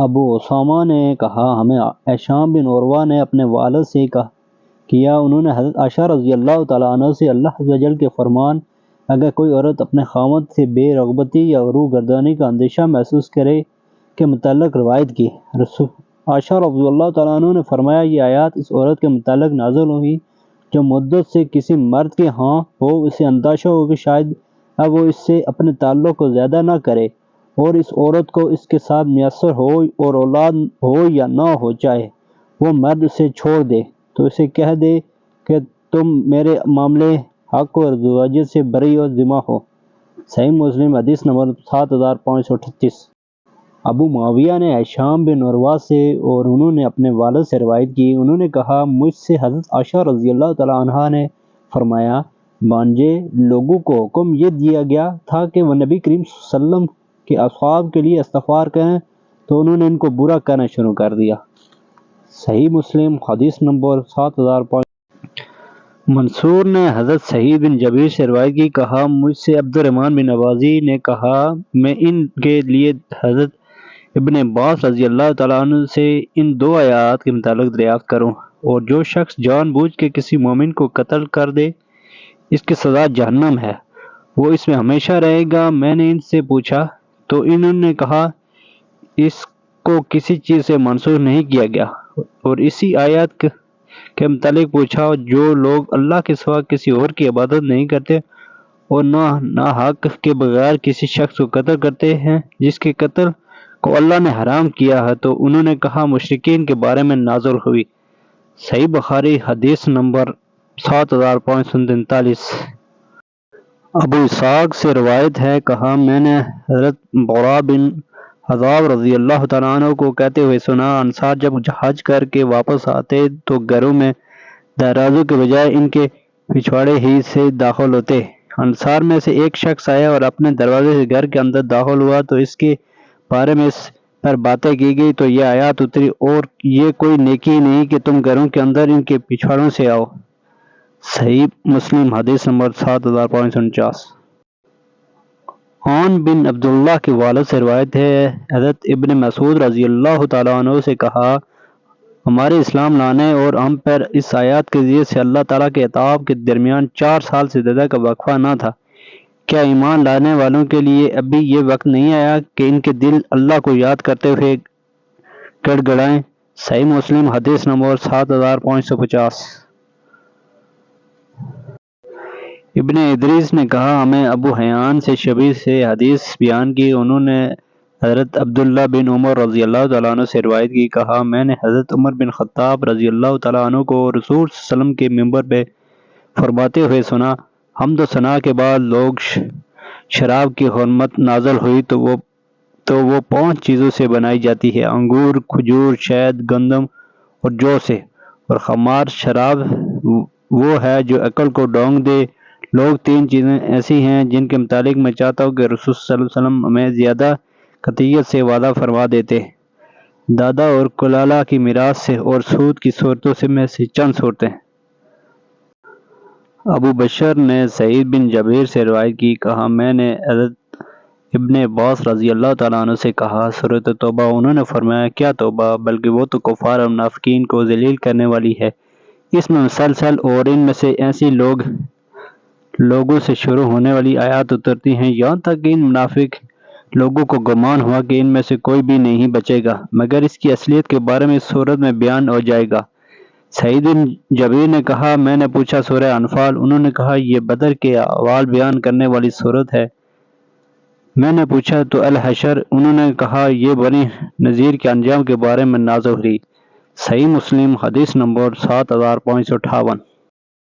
ابو اسامہ نے کہا ہمیں ہشام بن عروہ نے اپنے والد سے کیا انہوں نے حضرت عائشہ رضی اللہ تعالیٰ عنہ سے اللہ عز و جل کے فرمان اگر کوئی عورت اپنے خاوند سے بے رغبتی یا روح گردانی کا اندیشہ محسوس کرے کے متعلق روایت کی۔ رسول عائشہ رضی اللہ تعالیٰ عنہ نے فرمایا یہ آیات اس عورت کے متعلق نازل ہوئی جو مدت سے کسی مرد کے ہاں ہو، اسے اندیشہ ہو کہ شاید اب وہ اس سے اپنے تعلق کو زیادہ نہ کرے اور اس عورت کو اس کے ساتھ میسر ہو اور اولاد ہو یا نہ ہو، چاہے وہ مرد اسے چھوڑ دے تو اسے کہہ دے کہ تم میرے معاملے حق اور زواجت سے بری اور ذمہ ہو۔ صحیح مسلم حدیث نمبر 7538۔ ابو معاویہ نے ہشام بن عروہ سے اور انہوں نے اپنے والد سے روایت کی، انہوں نے کہا مجھ سے حضرت عائشہ رضی اللہ تعالیٰ عنہا نے فرمایا بانجے لوگوں کو حکم یہ دیا گیا تھا کہ وہ نبی کریم صلی اللہ علیہ وسلم کے اصحاب کے لیے استغفار کریں تو انہوں نے ان کو برا کرنا شروع کر دیا۔ صحیح مسلم حدیث نمبر 7005۔ منصور نے حضرت سعید بن جبیر سے روایت کی، کہا مجھ سے عبد الرحمن بن عوازی نے کہا میں ان کے لیے حضرت ابن عباس رضی اللہ تعالیٰ عنہ سے ان دو آیات کے متعلق دریافت کروں، اور جو شخص جان بوجھ کے کسی مومن کو قتل کر دے اس کی سزا جہنم ہے، وہ اس میں ہمیشہ رہے گا۔ میں نے ان سے پوچھا تو انہوں نے کہا اس کو کسی چیز سے منسوخ نہیں کیا گیا، اور اسی آیات کے متعلق پوچھا جو لوگ اللہ کے سوا کسی اور کی عبادت نہیں کرتے اور نہ حق کے بغیر کسی شخص کو قتل کرتے ہیں جس کے قتل کو اللہ نے حرام کیا ہے، تو انہوں نے کہا مشرکین کے بارے میں نازل ہوئی۔ صحیح بخاری حدیث نمبر 7543۔ ابو اسحاق سے روایت ہے، کہا میں نے حضرت برا بن عذاب رضی اللہ تعالیٰ عنہ کو کہتے ہوئے سنا انصار جب حج کر کے واپس آتے تو گھروں میں دروازوں کے بجائے ان کے پچھواڑے ہی سے داخل ہوتے۔ انصار میں سے ایک شخص آیا اور اپنے دروازے سے گھر کے اندر داخل ہوا تو اس کے بارے میں اس پر باتیں کی گئی تو یہ آیات اتری اور یہ کوئی نیکی نہیں کہ تم گھروں کے اندر ان کے پچھواڑوں سے آؤ۔ صحیح مسلم حدیث نمبر 7549۔ عون بن عبداللہ کے والد سے روایت ہے، حضرت ابن مسعود رضی اللہ تعالیٰ عنہ سے کہا ہمارے اسلام لانے اور ہم پر اس آیات کے ذریعے سے اللہ تعالیٰ کے عتاب کے درمیان 4 سال سے زیادہ کا وقفہ نہ تھا، کیا ایمان لانے والوں کے لیے ابھی یہ وقت نہیں آیا کہ ان کے دل اللہ کو یاد کرتے ہوئے گڑ گڑائیں؟ صحیح مسلم حدیث نمبر 7550۔ ابن ادریس نے کہا ہمیں ابو حیان سے شبیر سے حدیث بیان کی، انہوں نے حضرت عبداللہ بن عمر رضی اللہ تعالیٰ عنہ سے روایت کی، کہا میں نے حضرت عمر بن خطاب رضی اللہ تعالیٰ عنہ کو رسول صلی اللہ علیہ وسلم کے منبر پہ فرماتے ہوئے سنا حمد و ثنا کے بعد لوگ شراب کی حرمت نازل ہوئی تو وہ 5 چیزوں سے بنائی جاتی ہے، انگور، کھجور، شہد، گندم اور جو سے، اور خمار شراب وہ ہے جو عقل کو ڈونگ دے۔ لوگ 3 چیزیں ایسی ہیں جن کے متعلق میں چاہتا ہوں کہ رسول صلی اللہ علیہ وسلم ہمیں زیادہ قطعیت سے وعدہ فرما دیتے، دادا اور کلالہ کی میراث سے اور سود کی صورتوں سے میں سے چند صورتیں۔ ابو بشر نے سعید بن جبیر سے روایت کی، کہا میں نے حضرت ابن عباس رضی اللہ تعالیٰ عنہ سے کہا سورۃ توبہ، انہوں نے فرمایا کیا توبہ، بلکہ وہ تو کفار اور منافقین کو ذلیل کرنے والی ہے، اس میں مسلسل اور ان میں سے ایسی لوگوں سے شروع ہونے والی آیات اترتی ہیں یہاں تک کہ ان منافق لوگوں کو گمان ہوا کہ ان میں سے کوئی بھی نہیں بچے گا مگر اس کی اصلیت کے بارے میں اس صورت میں بیان ہو جائے گا۔ سعید بن جبیر نے کہا میں نے پوچھا سورہ انفال، انہوں نے کہا یہ بدر کے احوال بیان کرنے والی صورت ہے۔ میں نے پوچھا تو الحشر، انہوں نے کہا یہ بنی نذیر کے انجام کے بارے میں نازل ہوئی۔ صحیح مسلم حدیث نمبر 7558۔